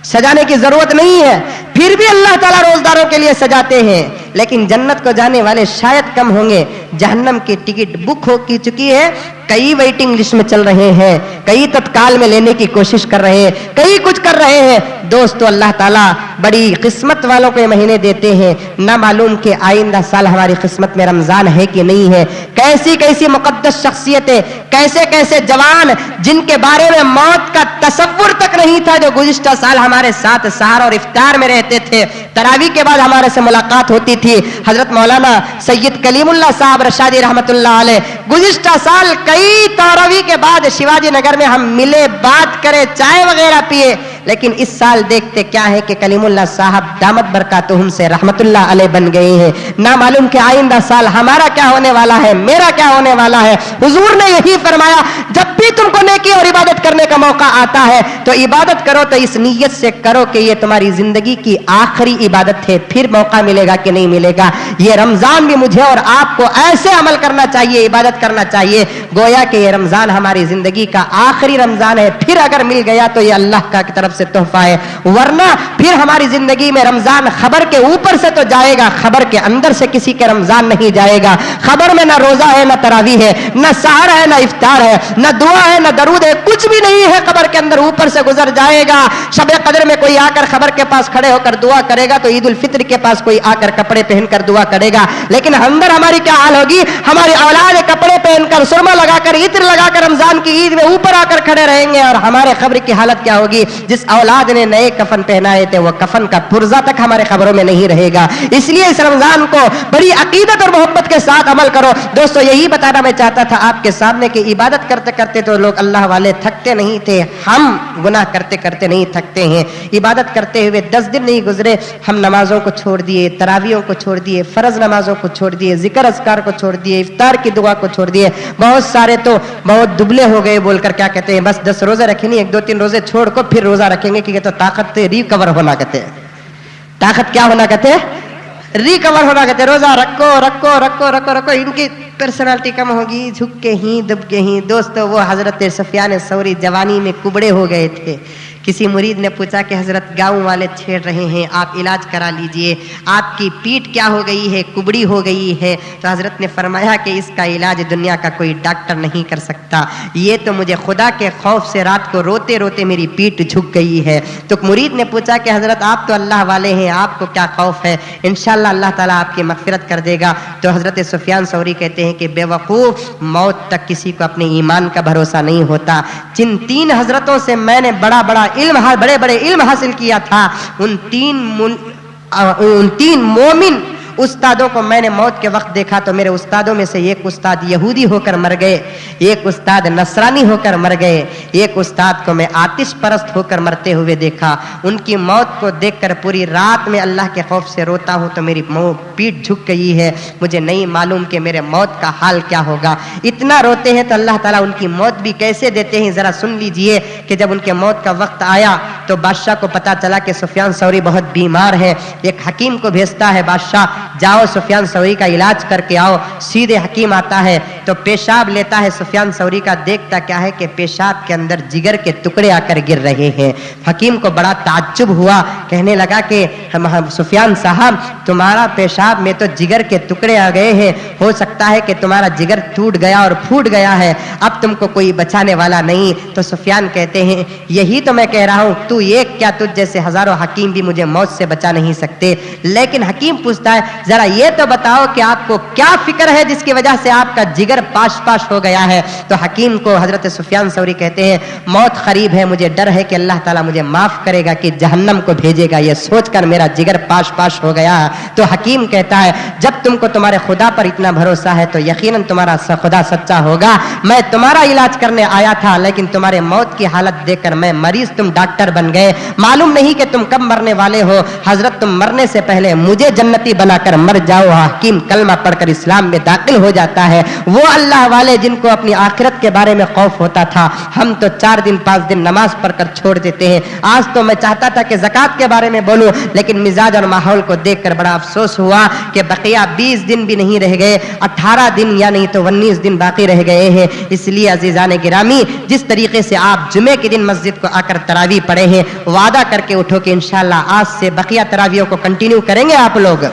سجانے کی ضرورت نہیں ہے, پھر بھی اللہ تعالیٰ روزداروں کے لیے سجاتے ہیں. لیکن جنت کو جانے والے شاید کم ہوں گے. جہنم کی ٹکٹ بک ہو کی چکی ہے, کئی ویٹنگ لسٹ میں چل رہے ہیں, کئی تتکال میں لینے کی کوشش کر رہے ہیں, کئی کچھ کر رہے ہیں. دوستو اللہ تعالیٰ بڑی قسمت والوں کو یہ مہینے دیتے ہیں, نہ معلوم کہ آئندہ سال ہماری قسمت میں رمضان ہے کہ نہیں ہے. کیسی کیسی مقدس شخصیتیں, کیسے کیسے جوان جن کے بارے میں موت کا تصور تک نہیں تھا, جو گزشتہ سال ہمارے ساتھ سحر اور افطار میں رہتے تھے, تراویح کے بعد ہمارے سے ملاقات ہوتی تھی. حضرت مولانا سید کلیم اللہ صاحب رشادی رحمت اللہ علیہ, گزشتہ سال کئی تراویح کے بعد شیواجی نگر میں ہم ملے, بات کرے, چائے وغیرہ پیے. لیکن اس سال دیکھتے کیا ہے کہ کلیم اللہ صاحب دامت برکاتہم سے رحمت اللہ علیہ بن گئے ہیں. نہ معلوم کہ آئندہ سال ہمارا کیا ہونے والا ہے, میرا کیا ہونے والا ہے. حضور نے یہی فرمایا, جب بھی تم کو نیکی اور عبادت کرنے کا موقع آتا ہے تو عبادت کرو تو اس نیت سے کرو کہ یہ تمہاری زندگی کی آخری عبادت ہے, پھر موقع ملے گا کہ نہیں ملے گا. یہ رمضان بھی مجھے اور آپ کو ایسے عمل کرنا چاہیے, عبادت کرنا چاہیے گویا کہ یہ رمضان ہماری زندگی کا آخری رمضان ہے. پھر اگر مل گیا تو یہ اللہ کا طرف سے تحفہ ہے, ورنہ پھر ہماری زندگی میں رمضان خبر کے اوپر سے تو جائے گا, خبر کے اندر سے کسی کے رمضان نہیں جائے گا. خبر میں نہ روزہ ہے, نہ تراویح ہے, نہ سحر ہے, نہ افطار ہے, نہ دعا ہے, نہ درود ہے, کچھ بھی نہیں ہے. خبر کے اندر اوپر سے گزر جائے گا. شب قدر میں کوئی آ کر خبر کے پاس کھڑے ہو کر دعا کرے گا تو عید الفطر کے پاس کوئی آ کر کپڑے پہن کر دعا کرے گا. لیکن اندر ہماری کیا حال ہوگی, ہماری اولاد کپڑے پہن کر سرما لگا کر عطر لگا کر رمضان کی عید میں اوپر آ کر کھڑے رہیں گے. اور ہمارے قبر کی حالت کیا ہوگی, جس اولاد نے نئے کفن پہنائے تھے وہ کفن کا پرزا تک ہمارے قبروں میں نہیں رہے گا. اس لیے اس رمضان کو بڑی عقیدت اور محبت کے ساتھ عمل کرو. دوستو یہی بتانا میں چاہتا تھا آپ کے سامنے کہ عبادت کرتے کرتے تو لوگ اللہ والے تھکتے نہیں تھے, ہم گناہ کرتے کرتے نہیں تھکتے ہیں. عبادت کرتے ہوئے 10 دن نہیں گزرے, ہم نمازوں کو چھوڑ دیے, تراویحوں کو چھوڑ دیے, فرض نمازوں کو چھوڑ دیے, ذکر اذکار کو چھوڑ دیے, افطار کی دعا کو چھوڑ دیے. بہت سارے تو بہت دبلے ہو گئے بول کر کیا کہتے ہیں, بس 10 روزے رکھیں نہیں, 1-2-3 روزے چھوڑ کو پھر روزہ رکھیں گے کہ یہ تو طاقت ریکور ہونا کہتے ہیں. طاقت کیا ہونا کہتے ہیں, ریکور ہونا کہتے ہیں. روزہ رکھو رکھو رکھو رکھو رکھو, ان کی پرسنالٹی کم ہوگی, جھک کے ہی دب کے ہی. دوستو وہ حضرت سفیان ثوری جوانی میں کبڑے ہو گئے تھے. کسی مرید نے پوچھا کہ حضرت گاؤں والے چھیڑ رہے ہیں, آپ علاج کرا لیجئے, آپ کی پیٹھ کیا ہو گئی ہے, کبڑی ہو گئی ہے. تو حضرت نے فرمایا کہ اس کا علاج دنیا کا کوئی ڈاکٹر نہیں کر سکتا, یہ تو مجھے خدا کے خوف سے رات کو روتے روتے میری پیٹھ جھک گئی ہے. تو مرید نے پوچھا کہ حضرت آپ تو اللہ والے ہیں, آپ کو کیا خوف ہے, انشاءاللہ اللہ تعالیٰ آپ کی مغفرت کر دے گا. تو حضرت سفیان ثوری کہتے ہیں کہ بے وقوف, موت تک کسی کو اپنے ایمان کا بھروسہ نہیں ہوتا. جن 3 حضرتوں سے میں نے بڑے بڑے علم حاصل کیا تھا, ان 3 مومن استادوں کو میں نے موت کے وقت دیکھا تو میرے استادوں میں سے ایک استاد یہودی ہو کر مر گئے, ایک استاد نصرانی ہو کر مر گئے, ایک استاد کو میں آتش پرست ہو کر مرتے ہوئے دیکھا. ان کی موت کو دیکھ کر پوری رات میں اللہ کے خوف سے روتا ہوں تو میری پیٹھ جھک گئی ہے. مجھے نہیں معلوم کہ میرے موت کا حال کیا ہوگا. اتنا روتے ہیں تو اللہ تعالیٰ ان کی موت بھی کیسے دیتے ہیں ذرا سن لیجئے. کہ جب ان کے موت کا وقت آیا تو بادشاہ کو پتا چلا کہ سفیان ثوری بہت بیمار ہے. ایک حکیم کو بھیجتا ہے بادشاہ, جاؤ سفیان ثوری کا علاج کر کے آؤ. سیدھے حکیم آتا ہے, تو پیشاب لیتا ہے سفیان ثوری کا، دیکھتا کیا ہے کہ پیشاب کے اندر جگر کے ٹکڑے آ کر گر رہے ہیں۔ حکیم کو بڑا تعجب ہوا، کہنے لگا کہ سفیان صاحب تمہارا پیشاب میں تو جگر کے ٹکڑے آ گئے ہیں، ہو سکتا ہے کہ تمہارا جگر ٹوٹ گیا اور پھوٹ گیا ہے، اب تم کو کوئی بچانے والا نہیں۔ تو سفیان کہتے ہیں یہی تو میں کہہ رہا ہوں، تو ایک کیا تجھ جیسے ہزاروں حکیم بھی مجھے موت سے بچا نہیں سکتے۔ لیکن حکیم پوچھتا ہے ذرا یہ تو بتاؤ کہ آپ کو کیا فکر ہے جس کی وجہ سے آپ کا جگر پاش پاش ہو گیا ہے؟ تو حکیم کو حضرت سفیان ثوری کہتے ہیں موت قریب ہے، مجھے ڈر ہے کہ اللہ تعالیٰ مجھے معاف کرے گا کہ جہنم کو بھیجے گا، یہ سوچ کر میرا جگر پاش پاش ہو گیا۔ تو حکیم کہتا ہے جب تم کو تمہارے خدا پر اتنا بھروسہ ہے تو یقیناً تمہارا خدا سچا ہوگا۔ میں تمہارا علاج کرنے آیا تھا لیکن تمہارے موت کی حالت دیکھ کر میں مریض، تم ڈاکٹر بن گئے، معلوم نہیں کہ تم کب مرنے والے ہو۔ حضرت تم مرنے سے پہلے مجھے جنتی بنا کر مر جاؤ۔ حکیم کلمہ پڑھ کر اسلام میں داخل ہو جاتا ہے۔ وہ اللہ والے جن کو اپنی آخرت کے بارے میں خوف ہوتا تھا، ہم تو 4 دن 5 دن نماز پڑھ کر چھوڑ دیتے ہیں۔ آج تو میں چاہتا تھا کہ زکوٰۃ کے بارے میں بولوں، لیکن مزاج اور ماحول کو دیکھ کر بڑا افسوس ہوا کہ بقیہ 20 دن بھی نہیں رہ گئے، 18 دن یا نہیں تو 19 دن باقی رہ گئے ہیں۔ اس لیے عزیزان گرامی، جس طریقے سے آپ جمعے کے دن مسجد کو آ کر تراویح پڑھے ہیں، وعدہ کر کے اٹھو کہ انشاءاللہ آج سے بقیہ تراویحوں کو کنٹینیو کریں گے آپ لوگ،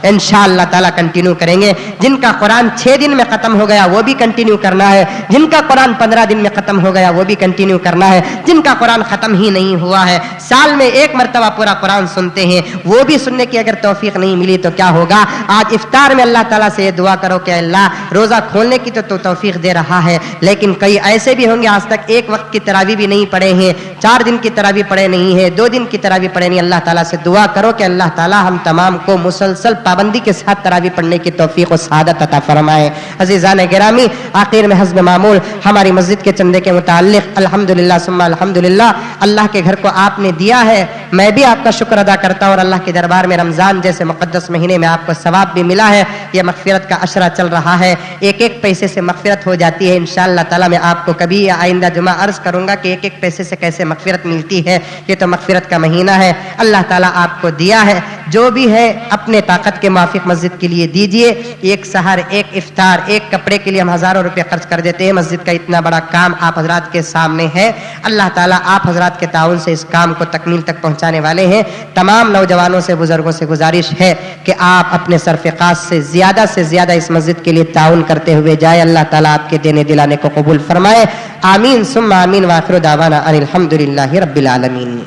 انشاءاللہ تعالیٰ کنٹینیو کریں گے۔ جن کا قرآن 6 دن میں ختم ہو گیا وہ بھی کنٹینیو کرنا ہے، جن کا قرآن 15 دن میں ختم ہو گیا وہ بھی کنٹینیو کرنا ہے، جن کا قرآن ختم ہی نہیں ہوا ہے، سال میں 1 مرتبہ پورا قرآن سنتے ہیں، وہ بھی سننے کی اگر توفیق نہیں ملی تو کیا ہوگا؟ آج افطار میں اللہ تعالیٰ سے یہ دعا کرو کہ اللہ روزہ کھولنے کی تو توفیق دے رہا ہے، لیکن کئی ایسے بھی ہوں گے آج تک 1 وقت کی تراویح بھی نہیں پڑھے ہیں، 4 دن کی تراویح پڑھے نہیں ہیں، 2 دن کی تراویح پڑھے نہیں۔ اللہ تعالیٰ سے دعا کرو کہ اللہ تعالیٰ ہم تمام کو مسلسل پابندی کے ساتھ تراویح پڑھنے کی توفیق و سعادت عطا فرمائے۔ عزیزان گرامی، آخر میں حسب معمول ہماری مسجد کے چندے کے متعلق الحمدللہ ثم الحمدللہ، اللہ کے گھر کو آپ نے دیا ہے، میں بھی آپ کا شکر ادا کرتا ہوں اور اللہ کے دربار میں رمضان جیسے مقدس مہینے میں آپ کو ثواب بھی ملا ہے۔ یہ مغفرت کا عشرہ چل رہا ہے، 1 پیسے سے مغفرت ہو جاتی ہے۔ انشاءاللہ تعالیٰ میں آپ کو کبھی یا آئندہ جمعہ عرض کروں گا کہ 1 پیسے سے کیسے مغفرت ملتی ہے، یہ تو مغفرت کا مہینہ ہے، اللہ تعالیٰ آپ کو دیا ہے۔ جو بھی ہے اپنے طاقت کے موافق مسجد کے لیے دیجئے، 1 سحر، 1 افطار، 1 کپڑے کے لیے ہم ہزاروں روپے خرچ کر دیتے ہیں۔ مسجد کا اتنا بڑا کام آپ حضرات کے سامنے ہے، اللہ تعالیٰ آپ حضرات کے تعاون سے اس کام کو تکمیل تک پہنچانے والے ہیں۔ تمام نوجوانوں سے، بزرگوں سے گزارش ہے کہ آپ اپنے صرف خاص سے زیادہ اس مسجد کے لیے تعاون کرتے ہوئے جائے، اللہ تعالیٰ آپ کے دینے دلانے کو قبول فرمائے۔ آمین ثم آمین، وآخر دعوانا ان الحمدللہ رب العالمین۔